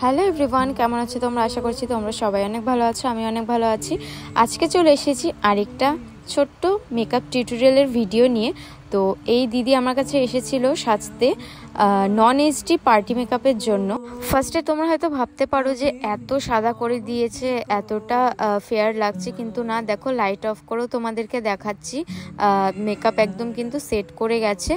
Hello everyone, কেমন আছো তোমরা? আশা করছি তোমরা সবাই অনেক ভালো আছো। আমি অনেক ভালো আছি। আজকে চলে এসেছি আরেকটা ছোট্ট মেকআপ টিউটোরিয়ালের ভিডিও নিয়ে। তো এই দিদি আমার কাছে এসেছিল সাজতে নন এইচডি পার্টি মেকআপের জন্য। ফার্স্টে তোমরা হয়তো ভাবতে পারো যে এত সাদা করে দিয়েছে, এতটা ফেয়ার লাগছে, কিন্তু না, দেখো লাইট অফ করেও তোমাদেরকে দেখাচ্ছি মেকআপ একদম কিন্তু সেট করে গেছে।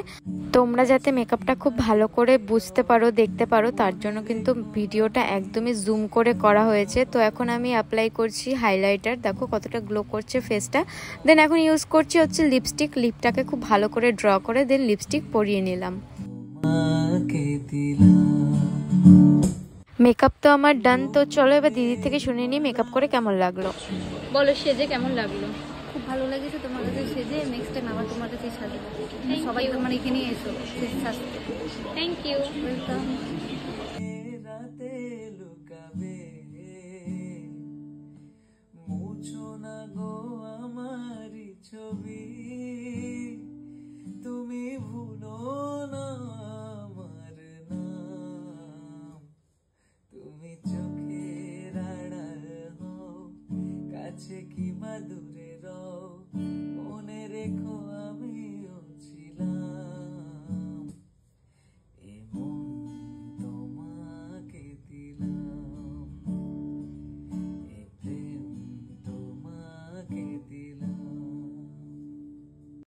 তোমরা যাতে মেকআপটা খুব ভালো করে বুঝতে পারো, দেখতে পারো, তার জন্য কিন্তু ভিডিওটা একদমই জুম করে করা হয়েছে। তো এখন আমি অ্যাপ্লাই করছি হাইলাইটার, দেখো কতটা গ্লো করছে ফেসটা। দেন এখন ইউজ করছি হচ্ছে লিপস্টিক। লিপটাকে খুব ভালো করে ড্র করে দেন লিপস্টিক পরিয়ে নিলাম। মেকআপ তো আমার ডান। তো চলো এবার দিদির থেকে শুনে নিই মেকআপ করে কেমন লাগলো। বলো, সেজে কেমন লাগলো? খুব ভালো লেগেছে তোমার কাছে সেজে। নেক্সট টাইম আবার তোমার কাছে সাজবো। সবাই তোমার এখানে এসো সাজতে। Thank you, welcome. ছবি তুমি ভুলো না আমার নাম, তুমি চোখের আড়াল হও, কাছে কি দূরে রও, মনে রেখো